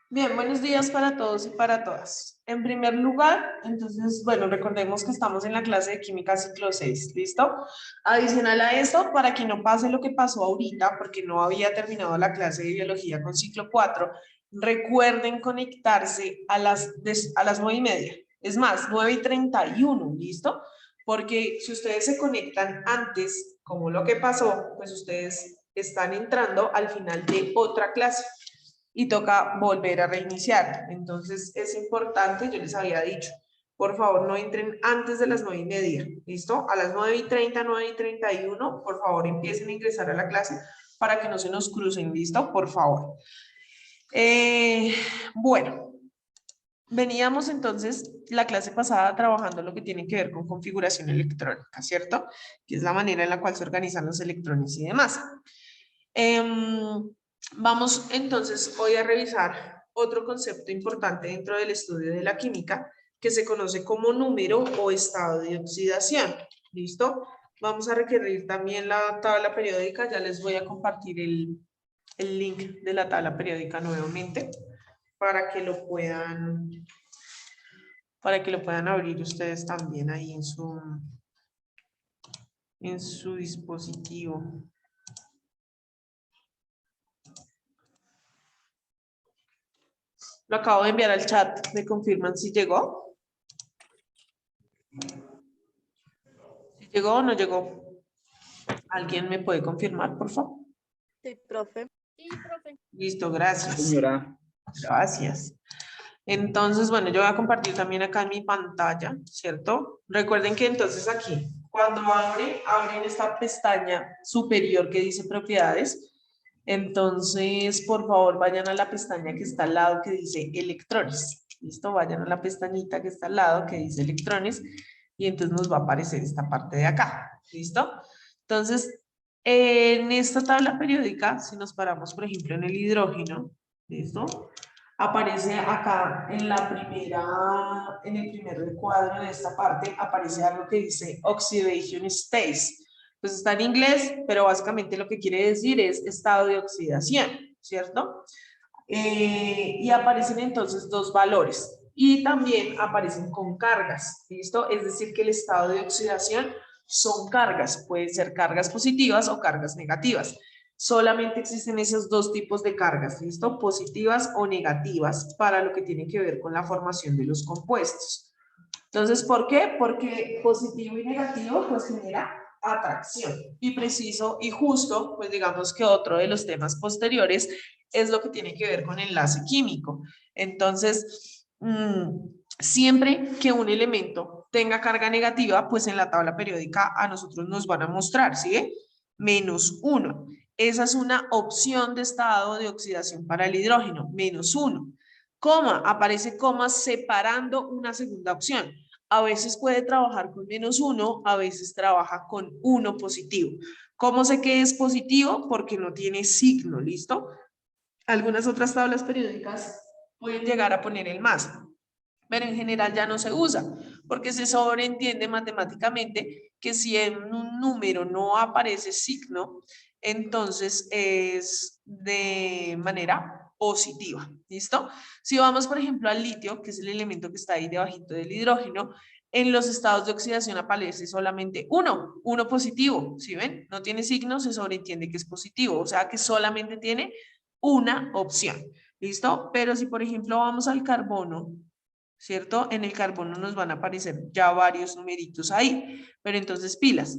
Bien, buenos días para todos y para todas. En primer lugar, entonces, bueno, recordemos que estamos en la clase de química ciclo 6, ¿listo? Adicional a esto, para que no pase lo que pasó ahorita, porque no había terminado la clase de biología con ciclo 4, recuerden conectarse a las 9:30. Es más, 9:31, ¿listo? Porque si ustedes se conectan antes, como lo que pasó, pues ustedes están entrando al final de otra clase y toca volver a reiniciar. Entonces es importante, yo les había dicho, por favor no entren antes de las 9:30, ¿listo? A las 9:30, 9:31, por favor empiecen a ingresar a la clase para que no se nos crucen, ¿listo? Por favor. Bueno, veníamos entonces la clase pasada trabajando lo que tiene que ver con configuración electrónica, ¿cierto? Que es la manera en la cual se organizan los electrones y demás. Vamos entonces hoy a revisar otro concepto importante dentro del estudio de la química que se conoce como número o estado de oxidación. ¿Listo? Vamos a requerir también la tabla periódica. Ya les voy a compartir el link de la tabla periódica nuevamente para que lo puedan abrir ustedes también ahí en su dispositivo. Lo acabo de enviar al chat. ¿Me confirman si llegó? ¿Si llegó o no llegó? ¿Alguien me puede confirmar, por favor? Sí, profe. Listo, gracias. Señora. Gracias. Entonces, bueno, yo voy a compartir también acá en mi pantalla, ¿cierto? Recuerden que entonces aquí, cuando abren esta pestaña superior que dice propiedades. Entonces, por favor, vayan a la pestaña que está al lado que dice electrones. ¿Listo? Vayan a la pestañita que está al lado que dice electrones y entonces nos va a aparecer esta parte de acá. ¿Listo? Entonces, en esta tabla periódica, si nos paramos, por ejemplo, en el hidrógeno, ¿listo? Aparece acá en en el primer recuadro de esta parte, aparece algo que dice oxidation state. Pues está en inglés, pero básicamente lo que quiere decir es estado de oxidación, ¿cierto? Y aparecen entonces dos valores y también aparecen con cargas, ¿listo? Es decir, que el estado de oxidación son cargas, pueden ser cargas positivas o cargas negativas. Solamente existen esos dos tipos de cargas, ¿listo? Positivas o negativas para lo que tiene que ver con la formación de los compuestos. Entonces, ¿por qué? Porque positivo y negativo pues genera atracción. Y preciso y justo, pues digamos que otro de los temas posteriores es lo que tiene que ver con enlace químico. Entonces, siempre que un elemento tenga carga negativa, pues en la tabla periódica a nosotros nos van a mostrar, ¿sí? -1. Esa es una opción de estado de oxidación para el hidrógeno, -1. Coma, aparece coma separando una segunda opción. A veces puede trabajar con -1, a veces trabaja con 1 positivo. ¿Cómo sé que es positivo? Porque no tiene signo, ¿listo? Algunas otras tablas periódicas pueden llegar a poner el más, pero en general ya no se usa, porque se sobreentiende matemáticamente que si en un número no aparece signo, entonces es de manera positiva, ¿listo? Si vamos, por ejemplo, al litio, que es el elemento que está ahí debajito del hidrógeno, en los estados de oxidación aparece solamente uno positivo, ¿sí ven? No tiene signo, se sobreentiende que es positivo, o sea que solamente tiene una opción, ¿listo? Pero si, por ejemplo, vamos al carbono, ¿cierto? En el carbono nos van a aparecer ya varios numeritos ahí, pero entonces pilas.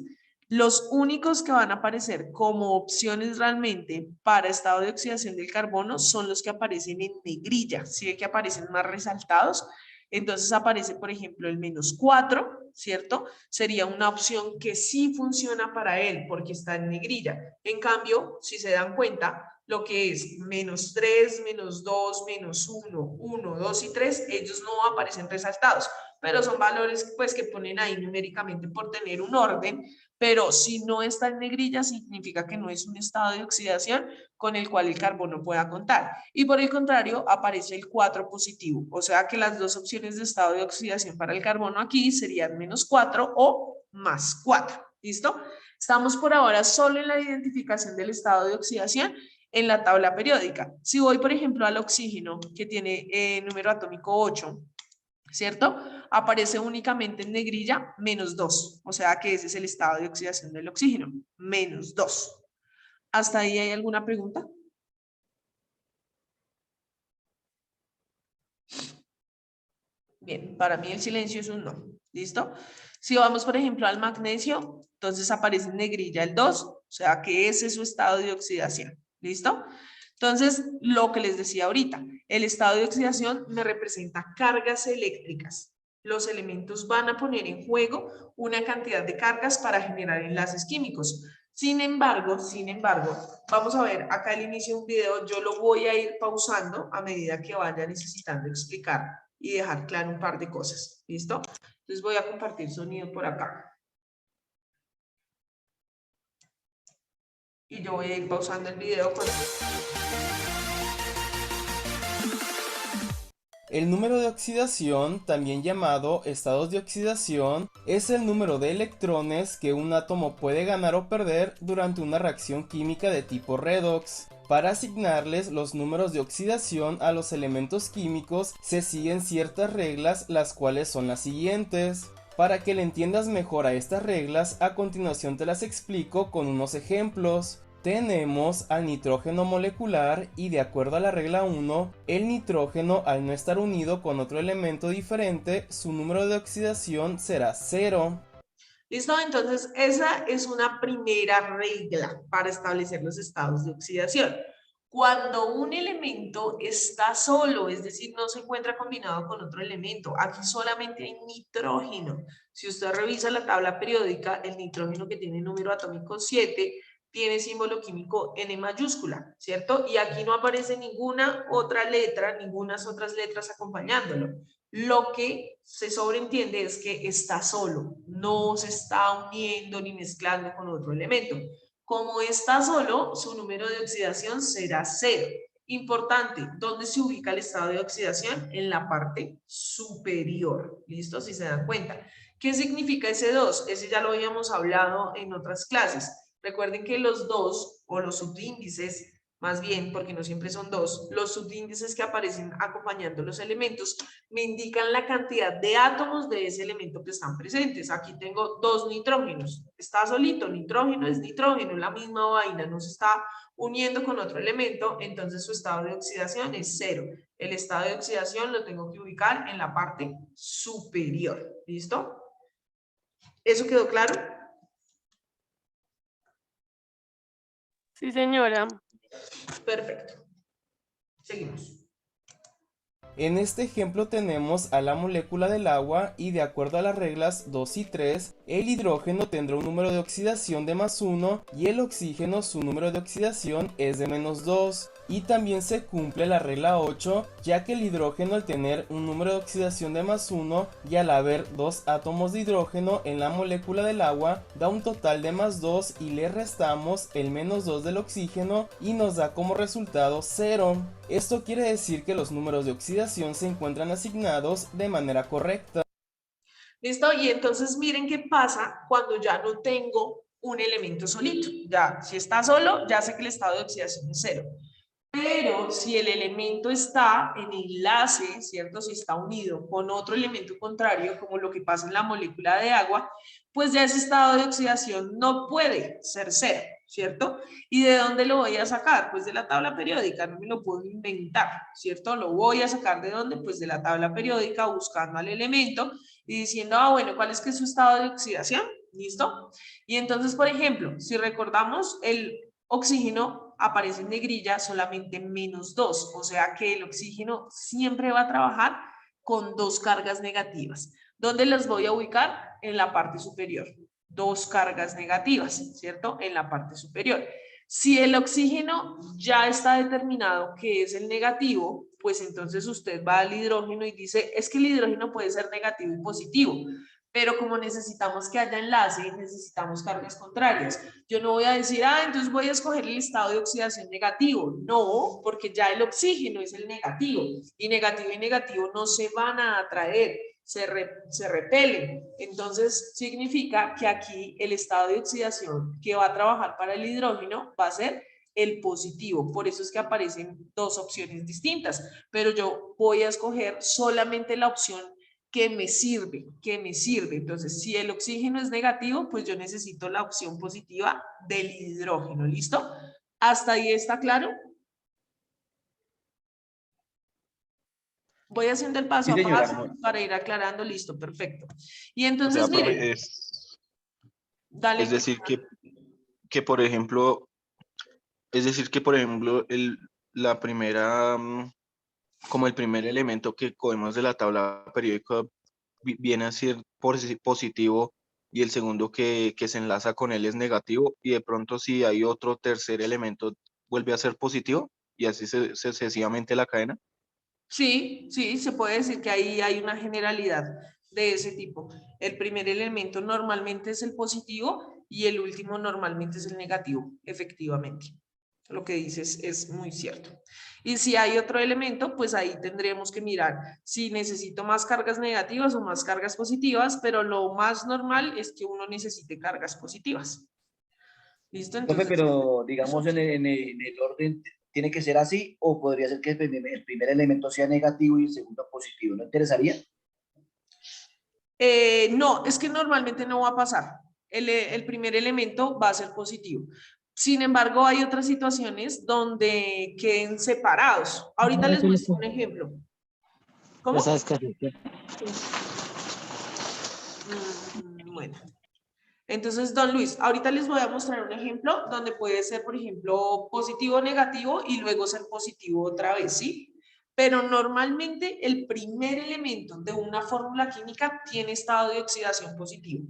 Los únicos que van a aparecer como opciones realmente para estado de oxidación del carbono son los que aparecen en negrilla, ¿sí ve que aparecen más resaltados? Entonces aparece, por ejemplo, el -4, ¿cierto? Sería una opción que sí funciona para él porque está en negrilla. En cambio, si se dan cuenta, lo que es -3, -2, -1, 1, 2 y 3, ellos no aparecen resaltados, pero son valores pues que ponen ahí numéricamente por tener un orden, pero si no está en negrilla significa que no es un estado de oxidación con el cual el carbono pueda contar. Y por el contrario, aparece el 4 positivo, o sea que las dos opciones de estado de oxidación para el carbono aquí serían -4 o +4, ¿listo? Estamos por ahora solo en la identificación del estado de oxidación en la tabla periódica. Si voy, por ejemplo, al oxígeno, que tiene número atómico 8, ¿cierto? Aparece únicamente en negrilla -2, o sea que ese es el estado de oxidación del oxígeno, -2. ¿Hasta ahí hay alguna pregunta? Bien, para mí el silencio es un no. ¿Listo? Si vamos, por ejemplo, al magnesio, entonces aparece en negrilla el 2, o sea que ese es su estado de oxidación. ¿Listo? Entonces, lo que les decía ahorita, el estado de oxidación me representa cargas eléctricas. Los elementos van a poner en juego una cantidad de cargas para generar enlaces químicos. Sin embargo, vamos a ver acá al inicio de un video, yo lo voy a ir pausando a medida que vaya necesitando explicar y dejar claro un par de cosas. ¿Listo? Entonces voy a compartir sonido por acá. Y yo voy a ir pausando el video con... El número de oxidación, también llamado estados de oxidación, es el número de electrones que un átomo puede ganar o perder durante una reacción química de tipo redox. Para asignarles los números de oxidación a los elementos químicos se siguen ciertas reglas, las cuales son las siguientes. Para que le entiendas mejor a estas reglas, a continuación te las explico con unos ejemplos. Tenemos al nitrógeno molecular y de acuerdo a la regla 1, el nitrógeno al no estar unido con otro elemento diferente, su número de oxidación será 0. ¿Listo? Entonces, esa es una primera regla para establecer los estados de oxidación. Cuando un elemento está solo, es decir, no se encuentra combinado con otro elemento, aquí solamente hay nitrógeno. Si usted revisa la tabla periódica, el nitrógeno que tiene número atómico 7 tiene símbolo químico N mayúscula, ¿cierto? Y aquí no aparece ninguna otra letra, ninguna otras letras acompañándolo. Lo que se sobreentiende es que está solo, no se está uniendo ni mezclando con otro elemento. Como está solo, su número de oxidación será 0. Importante, ¿dónde se ubica el estado de oxidación? En la parte superior. ¿Listo? Si se dan cuenta. ¿Qué significa ese 2? Ese ya lo habíamos hablado en otras clases. Recuerden que los 2 o los subíndices, más bien, porque no siempre son 2, los subíndices que aparecen acompañando los elementos me indican la cantidad de átomos de ese elemento que están presentes. Aquí tengo 2 nitrógenos, está solito, nitrógeno es nitrógeno, la misma vaina, no se está uniendo con otro elemento, entonces su estado de oxidación es 0. El estado de oxidación lo tengo que ubicar en la parte superior. ¿Listo? ¿Eso quedó claro? Sí, señora. Perfecto. Seguimos. En este ejemplo tenemos a la molécula del agua y de acuerdo a las reglas 2 y 3, el hidrógeno tendrá un número de oxidación de +1 y el oxígeno su número de oxidación es de -2. Y también se cumple la regla 8, ya que el hidrógeno al tener un número de oxidación de +1 y al haber 2 átomos de hidrógeno en la molécula del agua, da un total de +2 y le restamos el -2 del oxígeno y nos da como resultado 0. Esto quiere decir que los números de oxidación se encuentran asignados de manera correcta. ¿Listo? Y entonces miren qué pasa cuando ya no tengo un elemento solito. Ya, si está solo, ya sé que el estado de oxidación es 0. Pero si el elemento está en enlace, ¿cierto? Si está unido con otro elemento contrario, como lo que pasa en la molécula de agua, pues ya ese estado de oxidación no puede ser 0, ¿cierto? ¿Y de dónde lo voy a sacar? Pues de la tabla periódica, no me lo puedo inventar, ¿cierto? Lo voy a sacar ¿de dónde? Pues de la tabla periódica, buscando al elemento y diciendo, bueno, ¿cuál es que es su estado de oxidación? ¿Listo? Y entonces, por ejemplo, si recordamos, el oxígeno aparece en negrilla solamente -2, o sea que el oxígeno siempre va a trabajar con 2 cargas negativas. ¿Dónde las voy a ubicar? En la parte superior. 2 cargas negativas, ¿cierto? En la parte superior. Si el oxígeno ya está determinado que es el negativo, pues entonces usted va al hidrógeno y dice, es que el hidrógeno puede ser negativo y positivo, pero como necesitamos que haya enlace, necesitamos cargas contrarias. Yo no voy a decir, entonces voy a escoger el estado de oxidación negativo. No, porque ya el oxígeno es el negativo, y negativo no se van a atraer, se repelen. Entonces significa que aquí el estado de oxidación que va a trabajar para el hidrógeno va a ser el positivo. Por eso es que aparecen dos opciones distintas, pero yo voy a escoger solamente la opción que me sirve, Entonces, si el oxígeno es negativo, pues yo necesito la opción positiva del hidrógeno, ¿listo? ¿Hasta ahí está claro? Voy haciendo el paso Sí, a señora. paso para ir aclarando, listo, perfecto. Y O entonces, sea, profe, miren, dale. es decir que por ejemplo, la primera, como el primer elemento que cogemos de la tabla periódica viene a ser positivo y el segundo que se enlaza con él es negativo y de pronto si hay otro tercer elemento vuelve a ser positivo y así sucesivamente la cadena. Sí, sí, se puede decir que ahí hay una generalidad de ese tipo. El primer elemento normalmente es el positivo y el último normalmente es el negativo, efectivamente. Lo que dices es muy cierto. Y si hay otro elemento, pues ahí tendremos que mirar si necesito más cargas negativas o más cargas positivas, pero lo más normal es que uno necesite cargas positivas. ¿Listo? Profe, Entonces, pero digamos en el orden, ¿tiene que ser así o podría ser que el primer elemento sea negativo y el segundo positivo? ¿No interesaría? no, es que normalmente no va a pasar. El primer elemento va a ser positivo. Sin embargo, hay otras situaciones donde queden separados. Ahorita les muestro un ejemplo. ¿Cómo? Ya sabes qué hacer. Bueno. Entonces, don Luis, ahorita les voy a mostrar un ejemplo donde puede ser, por ejemplo, positivo o negativo y luego ser positivo otra vez, ¿sí? Pero normalmente el primer elemento de una fórmula química tiene estado de oxidación positivo.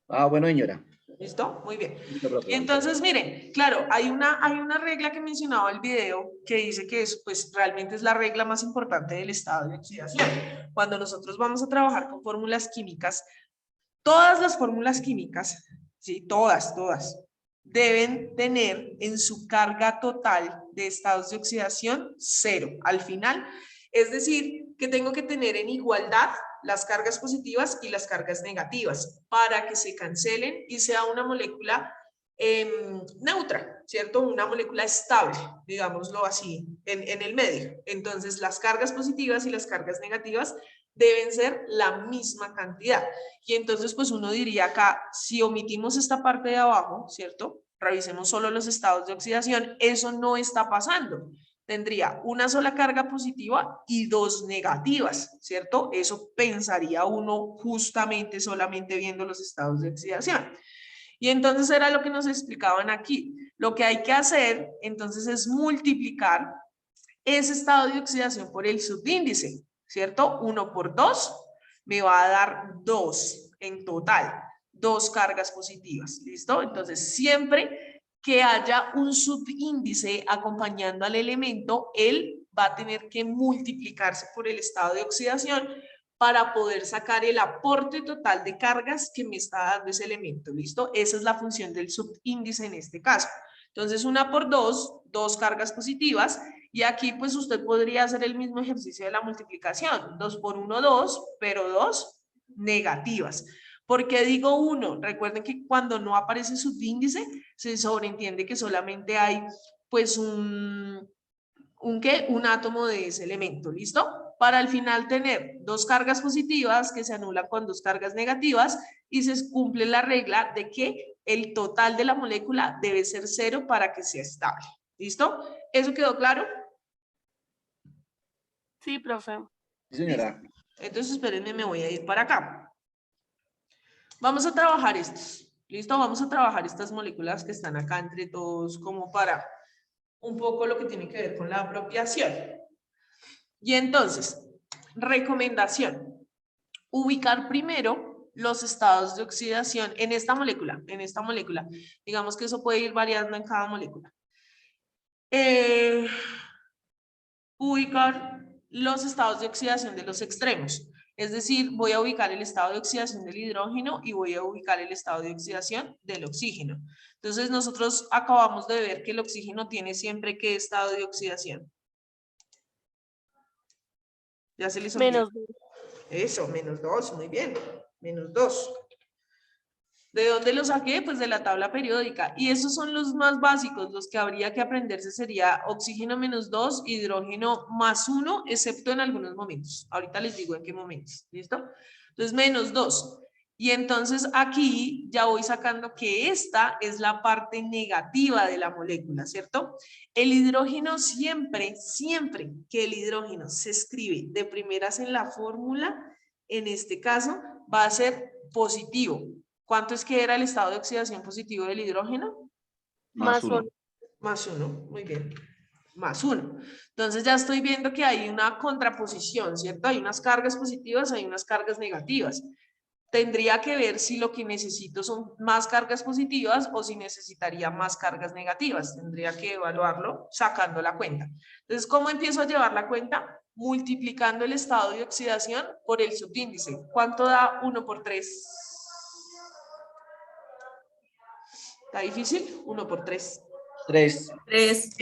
Ah, bueno, señora. ¿Listo? Muy bien. Listo, profe. Y entonces, miren, claro, hay una regla que mencionaba el video que dice que es, pues, realmente es la regla más importante del estado de oxidación. Cuando nosotros vamos a trabajar con fórmulas químicas, todas las fórmulas químicas, sí, todas, deben tener en su carga total de estados de oxidación 0 al final. Es decir, que tengo que tener en igualdad las cargas positivas y las cargas negativas para que se cancelen y sea una molécula neutra, ¿cierto? Una molécula estable, digámoslo así, en el medio. Entonces, las cargas positivas y las cargas negativas deben ser la misma cantidad. Y entonces, pues uno diría acá, si omitimos esta parte de abajo, ¿cierto? Revisemos solo los estados de oxidación, eso no está pasando. Tendría una sola carga positiva y dos negativas, ¿cierto? Eso pensaría uno justamente solamente viendo los estados de oxidación. Y entonces era lo que nos explicaban aquí. Lo que hay que hacer, entonces, es multiplicar ese estado de oxidación por el subíndice, ¿cierto? 1 por 2 me va a dar 2 en total, 2 cargas positivas, ¿listo? Entonces, siempre que haya un subíndice acompañando al elemento, él va a tener que multiplicarse por el estado de oxidación para poder sacar el aporte total de cargas que me está dando ese elemento, ¿listo? Esa es la función del subíndice en este caso. Entonces, 1 por 2, 2 cargas positivas, y aquí pues usted podría hacer el mismo ejercicio de la multiplicación, 2 por 1, 2, pero 2 negativas. ¿Por qué digo 1? Recuerden que cuando no aparece subíndice, se sobreentiende que solamente hay pues un átomo de ese elemento, ¿listo? Para al final tener dos cargas positivas que se anulan con dos cargas negativas y se cumple la regla de que el total de la molécula debe ser 0 para que sea estable, ¿listo? ¿Eso quedó claro? Sí, profe. Sí, señora. Entonces, espérenme, me voy a ir para acá. Vamos a trabajar estos, ¿listo? Vamos a trabajar estas moléculas que están acá entre todos como para un poco lo que tiene que ver con la apropiación. Y entonces, recomendación, ubicar primero los estados de oxidación en esta molécula, Digamos que eso puede ir variando en cada molécula. Ubicar los estados de oxidación de los extremos. Es decir, voy a ubicar el estado de oxidación del hidrógeno y voy a ubicar el estado de oxidación del oxígeno. Entonces, nosotros acabamos de ver que el oxígeno tiene siempre ¿qué estado de oxidación? Ya se les olvidó. -2. Eso, -2, muy bien. -2. ¿De dónde lo saqué? Pues de la tabla periódica. Y esos son los más básicos, los que habría que aprenderse sería oxígeno -2, hidrógeno +1, excepto en algunos momentos. Ahorita les digo en qué momentos, ¿listo? Entonces, -2. Y entonces aquí ya voy sacando que esta es la parte negativa de la molécula, ¿cierto? El hidrógeno siempre que el hidrógeno se escribe de primeras en la fórmula, en este caso va a ser positivo. ¿Cuánto es que era el estado de oxidación positivo del hidrógeno? Más +1. uno. +1, muy bien. +1. Entonces ya estoy viendo que hay una contraposición, ¿cierto? Hay unas cargas positivas, hay unas cargas negativas. Tendría que ver si lo que necesito son más cargas positivas o si necesitaría más cargas negativas. Tendría que evaluarlo sacando la cuenta. Entonces, ¿cómo empiezo a llevar la cuenta? Multiplicando el estado de oxidación por el subíndice. ¿Cuánto da 1 por 3? ¿Está difícil? 1 por 3. 3. 3.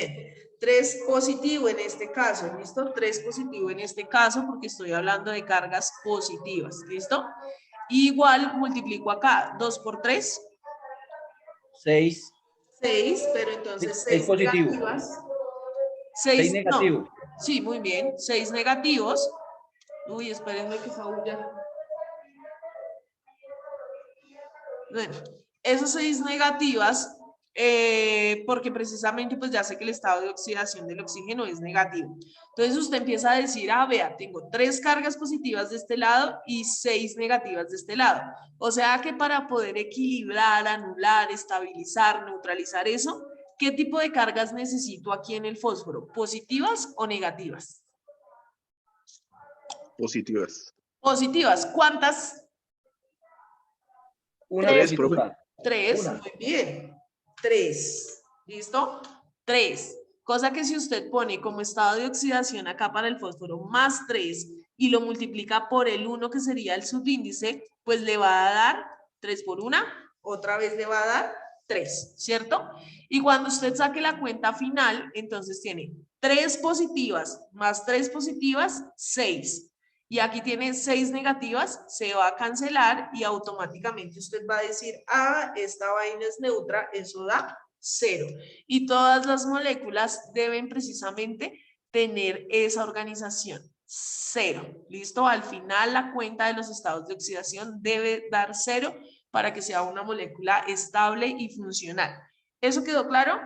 3 positivo en este caso, ¿listo? 3 positivo en este caso porque estoy hablando de cargas positivas, ¿listo? Igual multiplico acá, 2 por 3. 6. 6, pero entonces 6 6 positivo. negativas. 6 6, negativo. no. Sí, muy bien. 6 negativos. Uy, espérenme que faulla. Bueno, esos 6 negativas, porque precisamente pues ya sé que el estado de oxidación del oxígeno es negativo. Entonces usted empieza a decir, ah, vea, tengo 3 cargas positivas de este lado y 6 negativas de este lado. O sea que para poder equilibrar, anular, estabilizar, neutralizar eso, ¿qué tipo de cargas necesito aquí en el fósforo? ¿Positivas o negativas? Positivas. Positivas. ¿Cuántas? Una 3, profe. positiva. 3, Una. muy bien. 3, ¿listo? 3. Cosa que si usted pone como estado de oxidación acá para el fósforo más 3 y lo multiplica por el 1 que sería el subíndice, pues le va a dar 3 por 1, otra vez le va a dar 3, ¿cierto? Y cuando usted saque la cuenta final, entonces tiene 3 positivas más 3 positivas, 6. Y aquí tiene 6 negativas, se va a cancelar y automáticamente usted va a decir, ah, esta vaina es neutra, eso da 0. Y todas las moléculas deben precisamente tener esa organización, 0. ¿Listo? Al final la cuenta de los estados de oxidación debe dar 0 para que sea una molécula estable y funcional. ¿Eso quedó claro?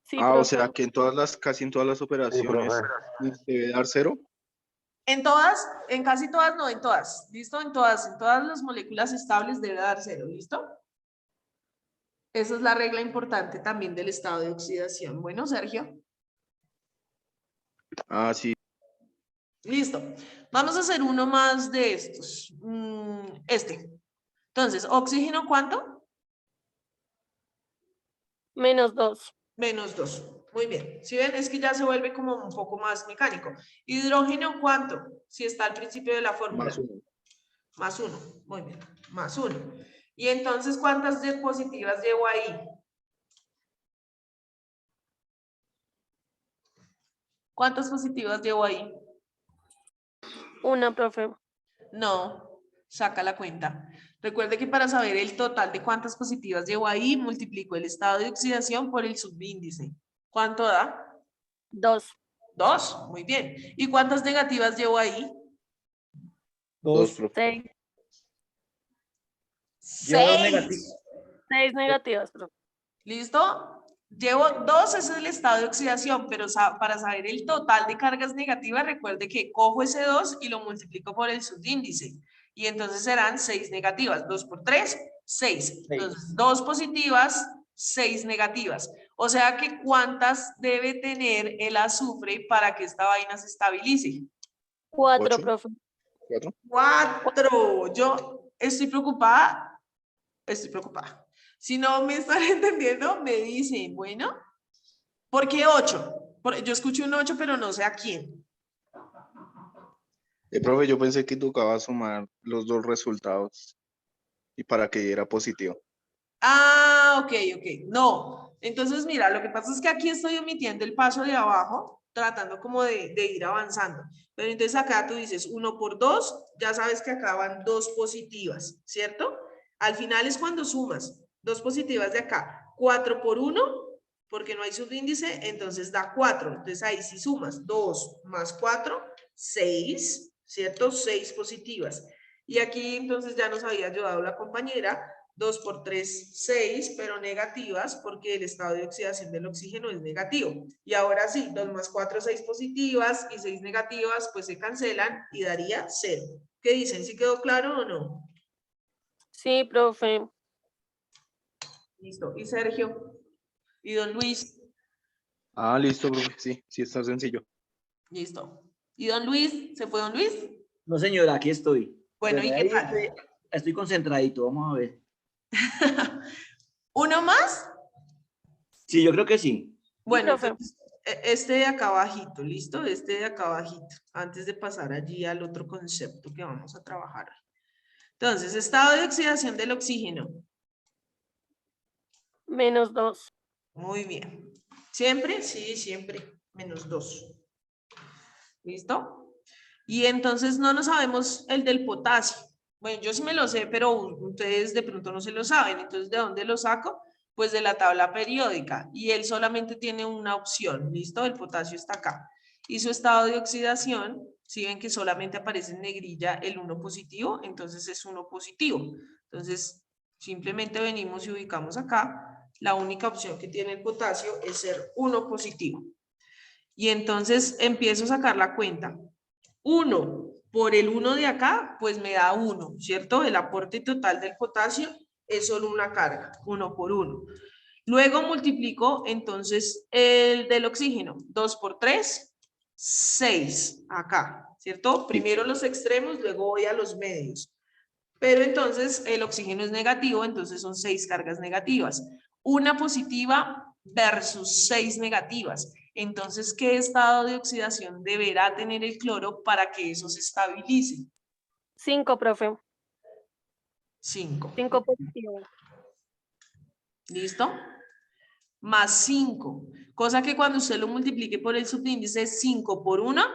Sí, O profe. sea que casi en todas las operaciones nos debe dar 0. En todas, en casi todas, no en todas. ¿Listo? En todas las moléculas estables debe dar 0. ¿Listo? Esa es la regla importante también del estado de oxidación. Bueno, Sergio. Ah, sí. Listo. Vamos a hacer uno más de estos. Entonces, ¿oxígeno cuánto? -2. -2. Muy bien. Si ven, es que ya se vuelve como un poco más mecánico. ¿Hidrógeno cuánto? Si está al principio de la fórmula. +1. +1. Muy bien. +1. Y entonces, ¿cuántas diapositivas llevo ahí? ¿Cuántas positivas llevo ahí? Una, profe. No, saca la cuenta. Recuerde que para saber el total de cuántas positivas llevo ahí, multiplico el estado de oxidación por el subíndice. ¿Cuánto da? 2. 2, muy bien. ¿Y cuántas negativas llevo ahí? 2, 2. profe. 6. Lleva 2 6. negativos. 6 negativas, profe. ¿Listo? Llevo 2, ese es el estado de oxidación, pero para saber el total de cargas negativas, recuerde que cojo ese 2 y lo multiplico por el subíndice. Y entonces serán 6 negativas. 2 por 3, 6. Entonces, 2 positivas, 6 negativas. O sea que ¿cuántas debe tener el azufre para que esta vaina se estabilice? 4, 8. profe. 4. 4. Yo estoy preocupada. Estoy preocupada. Si no me están entendiendo, me dicen, bueno, ¿por qué 8? Yo escucho un 8, pero no sé a quién. Profe, yo pensé que tocaba sumar los dos resultados y para que diera positivo. Ah, ok. No. Entonces, mira, lo que pasa es que aquí estoy omitiendo el paso de abajo. tratando como de ir avanzando. Pero entonces acá tú dices 1 por 2, ya sabes que acá van 2 positivas, ¿cierto? Al final es cuando sumas 2 positivas de acá, 4 por 1, porque no hay subíndice, entonces da 4. Entonces ahí sí sumas 2 más 4, 6, ¿cierto? 6 positivas. Y aquí entonces ya nos había ayudado la compañera, 2 por 3, 6, pero negativas porque el estado de oxidación del oxígeno es negativo. Y ahora sí, 2 más 4, 6 positivas y 6 negativas, pues se cancelan y daría 0. ¿Qué dicen? ¿Sí quedó claro o no? Sí, profe. Listo. ¿Y Sergio? ¿Y don Luis? Ah, listo, profe. Sí, sí, está sencillo. Listo. ¿Y don Luis? ¿Se fue don Luis? No, señora, aquí estoy. Bueno, ¿y qué Ahí tal? estoy concentradito, vamos a ver. ¿Uno más? Sí, yo creo que sí. Sí, Bueno, profe. entonces, este de acá abajito, ¿listo? Este de acá abajito, antes de pasar allí al otro concepto que vamos a trabajar. Entonces, estado de oxidación del oxígeno. -2. Muy bien. ¿Siempre? Sí, siempre. -2. ¿Listo? Y entonces no nos sabemos el del potasio. Bueno, yo sí me lo sé, pero ustedes de pronto no se lo saben. Entonces, ¿de dónde lo saco? Pues de la tabla periódica. Y él solamente tiene una opción. ¿Listo? El potasio está acá. Y su estado de oxidación, si ven que solamente aparece en negrilla el 1 positivo, entonces es 1 positivo. Entonces, simplemente venimos y ubicamos acá. La única opción que tiene el potasio es ser 1 positivo. Y entonces empiezo a sacar la cuenta. 1 por el 1 de acá, pues me da 1, ¿cierto? El aporte total del potasio es solo una carga, 1 por 1. Luego multiplico entonces el del oxígeno, 2 por 3, 6 acá, ¿cierto? Primero los extremos, luego voy a los medios. Pero entonces el oxígeno es negativo, entonces son 6 cargas negativas. Una positiva versus 6 negativas. Entonces, ¿qué estado de oxidación deberá tener el cloro para que eso se estabilice? 5, profe. 5. 5 positivo. ¿Listo? Más 5. Cosa que cuando usted lo multiplique por el subíndice 5 por 1,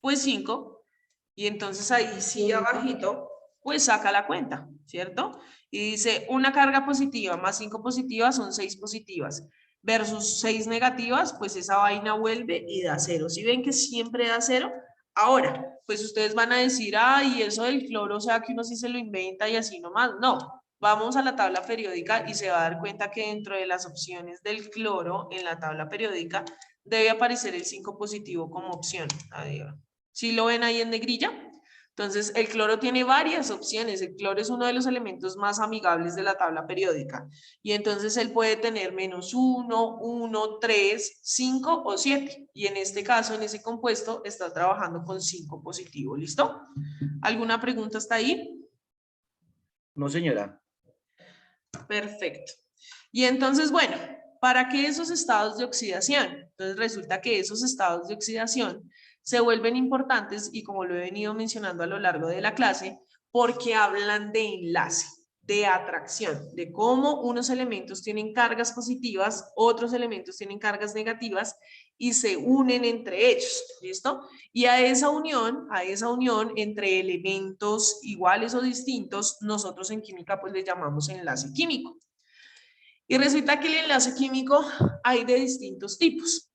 pues 5. Y entonces ahí sí abajito, pues saca la cuenta, ¿cierto? Y dice una carga positiva más 5 positivas son 6 positivas. Versus 6 negativas, pues esa vaina vuelve y da 0. ¿Sí ven que siempre da 0? Ahora, pues ustedes van a decir, ay, eso del cloro, o sea que uno sí se lo inventa y así nomás. No, vamos a la tabla periódica y se va a dar cuenta que dentro de las opciones del cloro en la tabla periódica debe aparecer el 5 positivo como opción. Adiós. ¿Sí lo ven ahí en negrilla? Entonces, el cloro tiene varias opciones. El cloro es uno de los elementos más amigables de la tabla periódica. Y entonces él puede tener -1, 1, 3, 5 o 7. Y en este caso, en ese compuesto, está trabajando con 5 positivo. ¿Listo? ¿Alguna pregunta hasta ahí? No, señora. Perfecto. Y entonces, bueno, ¿para qué esos estados de oxidación? Entonces resulta que esos estados de oxidación se vuelven importantes y como lo he venido mencionando a lo largo de la clase, porque hablan de enlace, de atracción, de cómo unos elementos tienen cargas positivas, otros elementos tienen cargas negativas y se unen entre ellos, ¿listo? Y a esa unión entre elementos iguales o distintos, nosotros en química pues le llamamos enlace químico. Y resulta que el enlace químico hay de distintos tipos.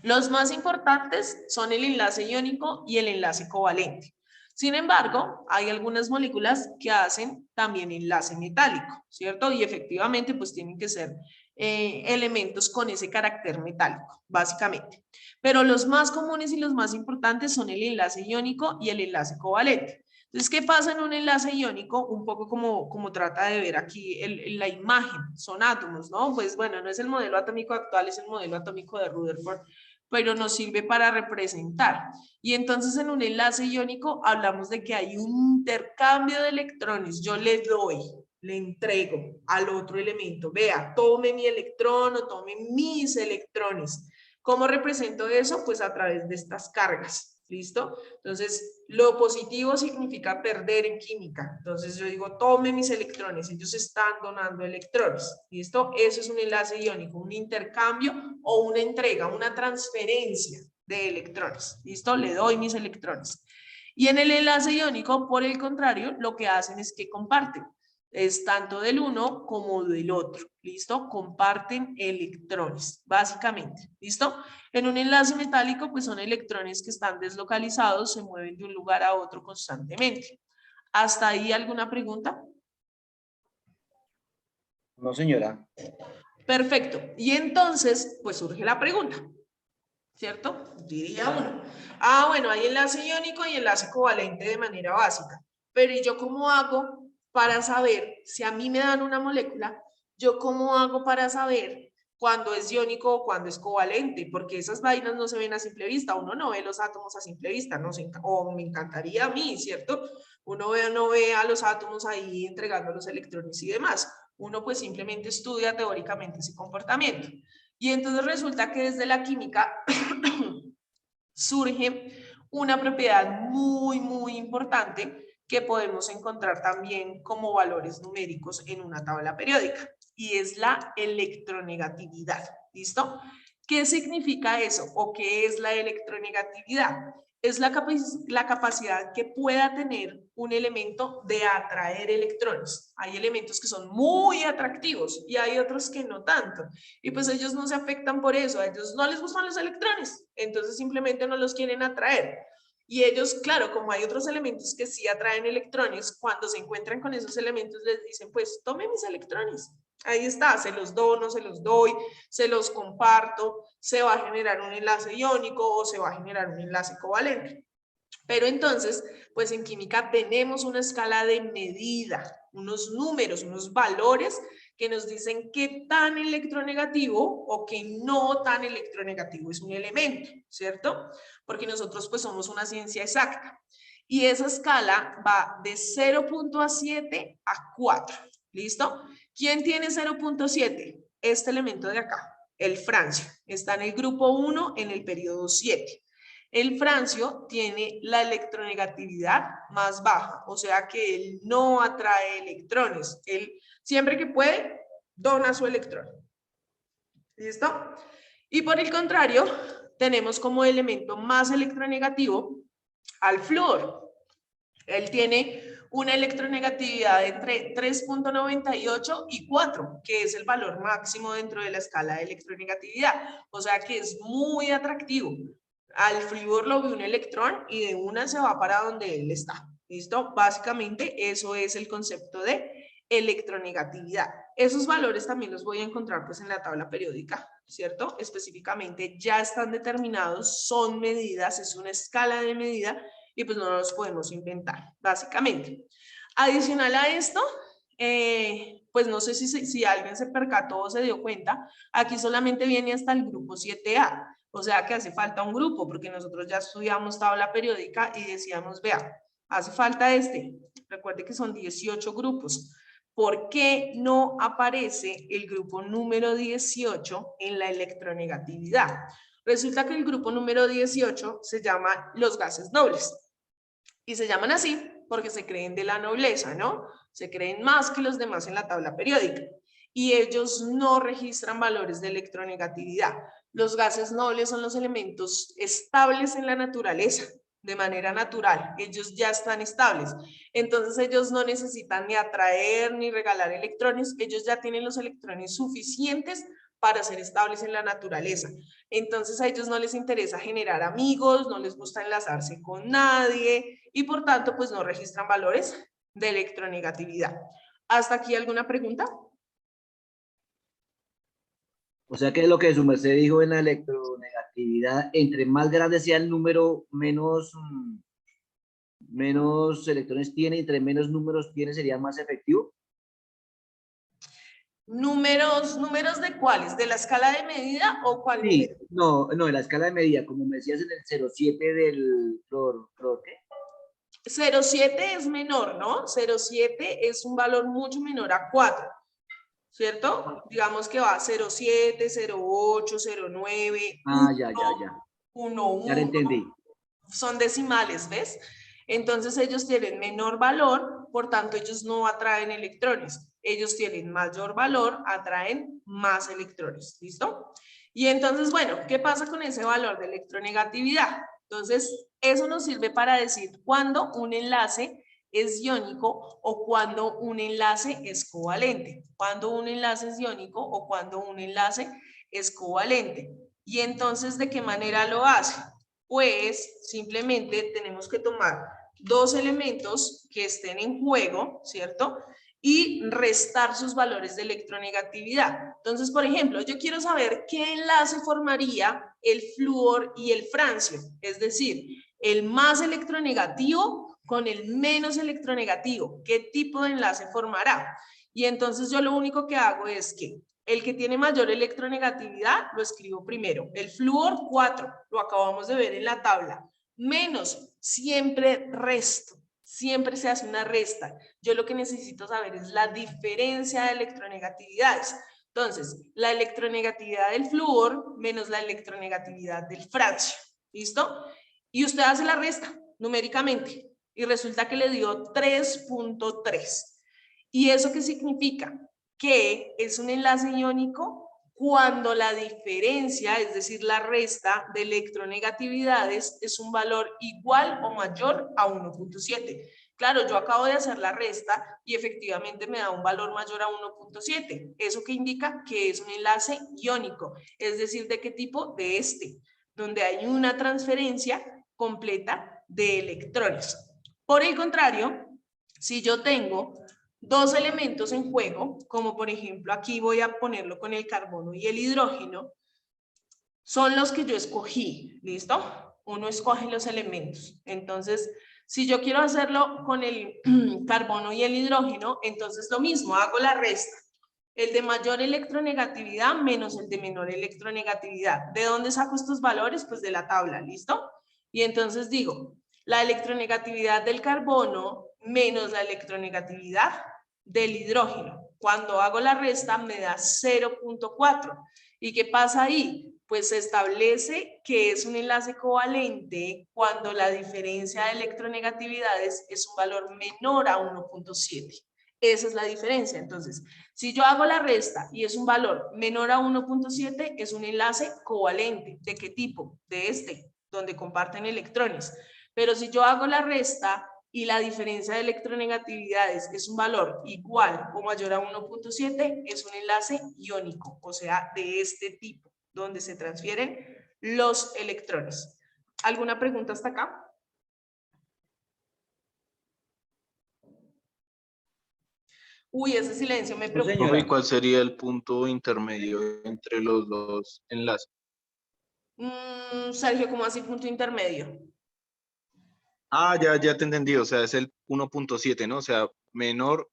Los más importantes son el enlace iónico y el enlace covalente. Sin embargo, hay algunas moléculas que hacen también enlace metálico, ¿cierto? Y efectivamente, pues tienen que ser elementos con ese carácter metálico, básicamente. Pero los más comunes y los más importantes son el enlace iónico y el enlace covalente. Entonces, ¿qué pasa en un enlace iónico? Un poco como trata de ver aquí la imagen, son átomos, ¿no? Pues bueno, no es el modelo atómico actual, es el modelo atómico de Rutherford, pero nos sirve para representar. Y entonces en un enlace iónico hablamos de que hay un intercambio de electrones. Yo le doy, le entrego al otro elemento. Vea, tome mi electrón o tome mis electrones. ¿Cómo represento eso? Pues a través de estas cargas. ¿Listo? Entonces, lo positivo significa perder en química. Entonces, yo digo, tome mis electrones. Ellos están donando electrones. ¿Listo? Eso es un enlace iónico, un intercambio o una entrega, una transferencia de electrones. ¿Listo? Le doy mis electrones. Y en el enlace iónico, por el contrario, lo que hacen es que comparten. Es tanto del uno como del otro. ¿Listo? Comparten electrones, básicamente. ¿Listo? En un enlace metálico, pues son electrones que están deslocalizados, se mueven de un lugar a otro constantemente. ¿Hasta ahí alguna pregunta? No, señora. Perfecto. Y entonces, pues surge la pregunta, ¿cierto? Diría uno. Ah, bueno, hay enlace iónico y enlace covalente de manera básica. Pero ¿y yo cómo hago para saber si a mí me dan una molécula? ¿Yo cómo hago para saber cuándo es iónico o cuándo es covalente? Porque esas vainas no se ven a simple vista. Uno no ve los átomos a simple vista, no sé, o me encantaría a mí, ¿cierto? Uno no ve a los átomos ahí entregando los electrones y demás. Uno pues simplemente estudia teóricamente ese comportamiento. Y entonces resulta que desde la química surge una propiedad muy importante que podemos encontrar también como valores numéricos en una tabla periódica, y es la electronegatividad. ¿Listo? ¿Qué significa eso o qué es la electronegatividad? Es la capacidad que pueda tener un elemento de atraer electrones. Hay elementos que son muy atractivos y hay otros que no tanto. Y pues ellos no se afectan por eso, a ellos no les gustan los electrones, entonces simplemente no los quieren atraer. Y ellos, claro, como hay otros elementos que sí atraen electrones, cuando se encuentran con esos elementos les dicen, pues tome mis electrones. Ahí está, se los dono, se los doy, se los comparto, se va a generar un enlace iónico o se va a generar un enlace covalente. Pero entonces, pues en química tenemos una escala de medida, unos números, unos valores que nos dicen qué tan electronegativo o qué no tan electronegativo es un elemento, ¿cierto? Porque nosotros pues somos una ciencia exacta. Y esa escala va de 0.7 a 4, ¿listo? ¿Quién tiene 0.7? Este elemento de acá, el francio. Está en el grupo 1 en el periodo 7. El francio tiene la electronegatividad más baja, o sea que él no atrae electrones. Él siempre que puede, dona su electrón. ¿Listo? Y por el contrario, tenemos como elemento más electronegativo al flúor. Él tiene una electronegatividad entre 3.98 y 4, que es el valor máximo dentro de la escala de electronegatividad. O sea que es muy atractivo. Al flúor lo ve un electrón y de una se va para donde él está. ¿Listo? Básicamente eso es el concepto de electronegatividad. Esos valores también los voy a encontrar pues en la tabla periódica, ¿cierto? Específicamente ya están determinados, son medidas, es una escala de medida y pues no los podemos inventar, básicamente. Adicional a esto, pues no sé si alguien se percató o se dio cuenta, aquí solamente viene hasta el grupo 7A, o sea que hace falta un grupo, porque nosotros ya estudiamos tabla periódica y decíamos, vea, hace falta recuerde que son 18 grupos. ¿Por qué no aparece el grupo número 18 en la electronegatividad? Resulta que el grupo número 18 se llama los gases nobles. Y se llaman así porque se creen de la nobleza, ¿no? Se creen más que los demás en la tabla periódica. Y ellos no registran valores de electronegatividad. Los gases nobles son los elementos estables en la naturaleza, de manera natural. Ellos ya están estables. Entonces ellos no necesitan ni atraer ni regalar electrones. Ellos ya tienen los electrones suficientes para ser estables en la naturaleza. Entonces a ellos no les interesa generar amigos, no les gusta enlazarse con nadie y por tanto pues no registran valores de electronegatividad. ¿Hasta aquí alguna pregunta? O sea que lo que su merced dijo en la electronegatividad, entre más grande sea el número, menos electrones tiene, entre menos números tiene, sería más efectivo. ¿Números de cuáles? ¿De la escala de medida o cuál Sí, número? no, en la escala de medida, como me decías en el 0,7 del ¿qué? 0,7 es menor, ¿no? 0,7 es un valor mucho menor a 4, ¿cierto? Digamos que va 0,7, 0,8, 0,9, Ah, ya. 1, Ya lo 1. entendí. Son decimales, ¿ves? Entonces ellos tienen menor valor, por tanto ellos no atraen electrones. Ellos tienen mayor valor, atraen más electrones, ¿listo? Y entonces, bueno, ¿qué pasa con ese valor de electronegatividad? Entonces, eso nos sirve para decir cuándo un enlace es iónico o cuando un enlace es covalente. Cuando un enlace es iónico o cuando un enlace es covalente. Y entonces, ¿de qué manera lo hace? Pues simplemente tenemos que tomar dos elementos que estén en juego, ¿cierto? Y restar sus valores de electronegatividad. Entonces, por ejemplo, yo quiero saber qué enlace formaría el flúor y el francio, es decir, el más electronegativo con el menos electronegativo. ¿Qué tipo de enlace formará? Y entonces yo lo único que hago es que el que tiene mayor electronegatividad lo escribo primero. El flúor 4, lo acabamos de ver en la tabla. Menos, siempre resto. Siempre se hace una resta. Yo lo que necesito saber es la diferencia de electronegatividades. Entonces, la electronegatividad del flúor menos la electronegatividad del francio. ¿Listo? Y usted hace la resta numéricamente y resulta que le dio 3.3. ¿Y eso qué significa? Que es un enlace iónico cuando la diferencia, es decir, la resta de electronegatividades es un valor igual o mayor a 1.7. Claro, yo acabo de hacer la resta y efectivamente me da un valor mayor a 1.7. ¿Eso qué indica? Que es un enlace iónico. Es decir, ¿de qué tipo? De este, donde hay una transferencia completa de electrones. Por el contrario, si yo tengo dos elementos en juego, como por ejemplo aquí voy a ponerlo con el carbono y el hidrógeno, son los que yo escogí, ¿listo? Uno escoge los elementos. Entonces, si yo quiero hacerlo con el carbono y el hidrógeno, entonces lo mismo, hago la resta. El de mayor electronegatividad menos el de menor electronegatividad. ¿De dónde saco estos valores? Pues de la tabla, ¿listo? Y entonces digo, la electronegatividad del carbono menos la electronegatividad del hidrógeno. Cuando hago la resta me da 0.4. ¿Y qué pasa ahí? Pues se establece que es un enlace covalente cuando la diferencia de electronegatividades es un valor menor a 1.7. Esa es la diferencia. Entonces, si yo hago la resta y es un valor menor a 1.7, es un enlace covalente. ¿De qué tipo? De este, donde comparten electrones. Pero si yo hago la resta y la diferencia de electronegatividades es un valor igual o mayor a 1.7, es un enlace iónico, o sea, de este tipo, donde se transfieren los electrones. ¿Alguna pregunta hasta acá? Uy, ese silencio me preocupa. señora. ¿Y cuál sería el punto intermedio entre los dos enlaces? Sergio, ¿cómo así punto intermedio? Ah, ya te entendí, o sea, es el 1.7, ¿no? O sea, menor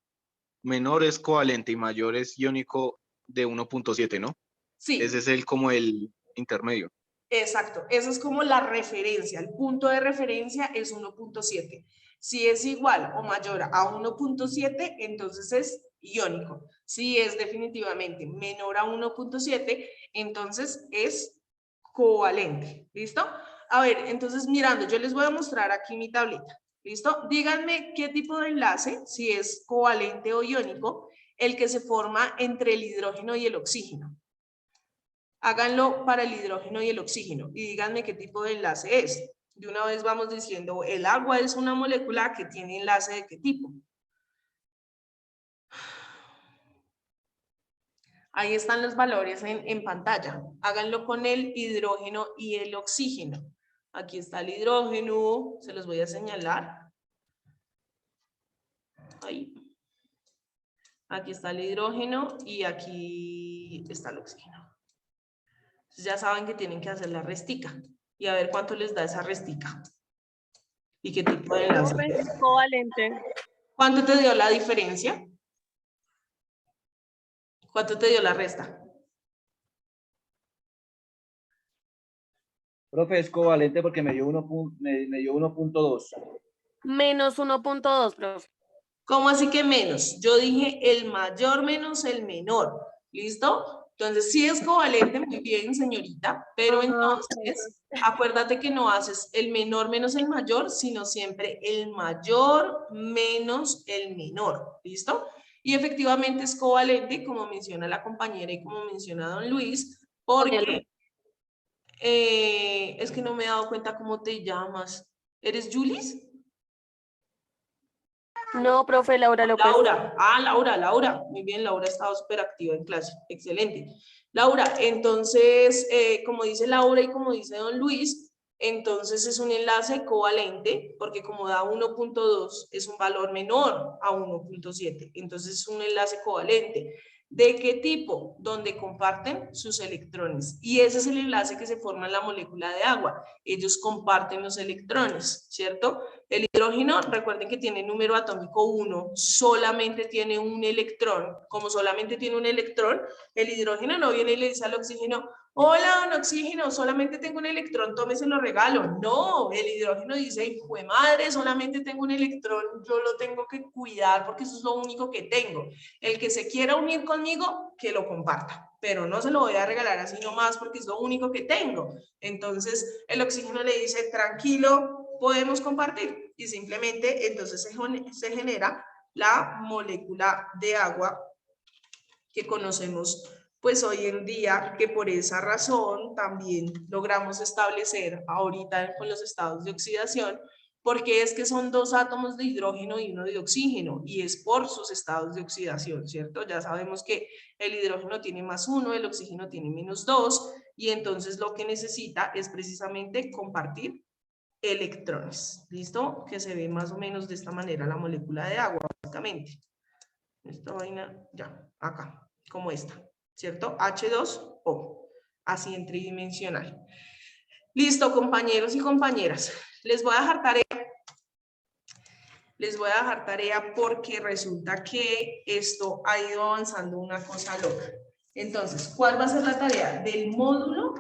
es covalente y mayor es iónico de 1.7, ¿no? Sí. Ese es como el intermedio. Exacto, esa es como la referencia, el punto de referencia es 1.7. Si es igual o mayor a 1.7, entonces es iónico. Si es definitivamente menor a 1.7, entonces es covalente. ¿Listo? A ver, entonces mirando, yo les voy a mostrar aquí mi tablita. ¿Listo? Díganme qué tipo de enlace, si es covalente o iónico, el que se forma entre el hidrógeno y el oxígeno. Háganlo para el hidrógeno y el oxígeno y díganme qué tipo de enlace es. De una vez vamos diciendo, el agua es una molécula que tiene enlace de qué tipo. Ahí están los valores en pantalla. Háganlo con el hidrógeno y el oxígeno. Aquí está el hidrógeno, se los voy a señalar. Ahí. Aquí está el hidrógeno y aquí está el oxígeno. Entonces ya saben que tienen que hacer la restica y a ver cuánto les da esa restica. ¿Y qué tipo de enlace? Covalente. ¿Cuánto te dio la diferencia? ¿Cuánto te dio la resta? Profe, es covalente porque me dio 1.2. Menos 1.2, profe. ¿Cómo así que menos? Yo dije el mayor menos el menor. ¿Listo? Entonces, sí es covalente, muy bien, señorita, pero entonces, acuérdate que no haces el menor menos el mayor, sino siempre el mayor menos el menor. ¿Listo? Y efectivamente es covalente, como menciona la compañera y como menciona don Luis, porque Es que no me he dado cuenta cómo te llamas. ¿Eres Julis? No, profe, Laura López. Laura. Ah, Laura. Muy bien, Laura ha estado súper activa en clase. Excelente. Laura, entonces, como dice Laura y como dice don Luis, entonces es un enlace covalente, porque como da 1.2, es un valor menor a 1.7. Entonces es un enlace covalente. ¿De qué tipo? Donde comparten sus electrones. Y ese es el enlace que se forma en la molécula de agua. Ellos comparten los electrones, ¿cierto? El hidrógeno, recuerden que tiene número atómico 1, solamente tiene un electrón. Como solamente tiene un electrón, el hidrógeno no viene y le dice al oxígeno, hola, don oxígeno, solamente tengo un electrón, tómese lo regalo. No, el hidrógeno dice, hijo de madre, solamente tengo un electrón, yo lo tengo que cuidar porque eso es lo único que tengo. El que se quiera unir conmigo, que lo comparta, pero no se lo voy a regalar así nomás porque es lo único que tengo. Entonces, el oxígeno le dice, tranquilo, podemos compartir. Y simplemente, entonces se genera la molécula de agua que conocemos pues hoy en día, que por esa razón también logramos establecer ahorita con los estados de oxidación, porque es que son 2 átomos de hidrógeno y 1 de oxígeno, y es por sus estados de oxidación, ¿cierto? Ya sabemos que el hidrógeno tiene +1, el oxígeno tiene -2, y entonces lo que necesita es precisamente compartir electrones, ¿listo? Que se ve más o menos de esta manera la molécula de agua, básicamente. Esta vaina, ya, acá, como esta, ¿cierto? H2O, así en tridimensional. Listo, compañeros y compañeras. Les voy a dejar tarea. Les voy a dejar tarea porque resulta que esto ha ido avanzando una cosa loca. Entonces, ¿cuál va a ser la tarea? Del módulo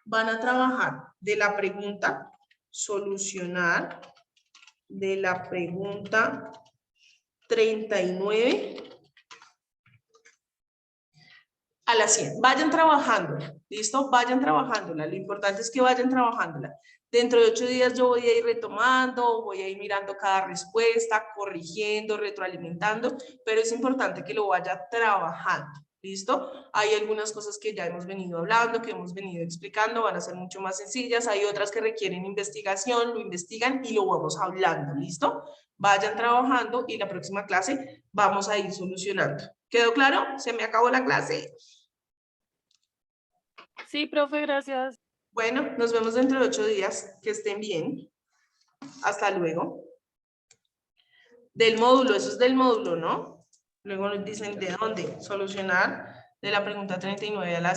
van a trabajar de la pregunta, solucionar de la pregunta 39 a la 100. Vayan trabajándola, ¿listo? Vayan trabajándola. Lo importante es que vayan trabajándola. Dentro de 8 días yo voy a ir retomando, voy a ir mirando cada respuesta, corrigiendo, retroalimentando, pero es importante que lo vaya trabajando, ¿listo? Hay algunas cosas que ya hemos venido hablando, que hemos venido explicando, van a ser mucho más sencillas. Hay otras que requieren investigación, lo investigan y lo vamos hablando, ¿listo? Vayan trabajando y la próxima clase vamos a ir solucionando. ¿Quedó claro? Se me acabó la clase. Sí, profe, gracias. Bueno, nos vemos dentro de 8 días. Que estén bien. Hasta luego. Del módulo, eso es del módulo, ¿no? Luego nos dicen de dónde. Solucionar de la pregunta 39 a la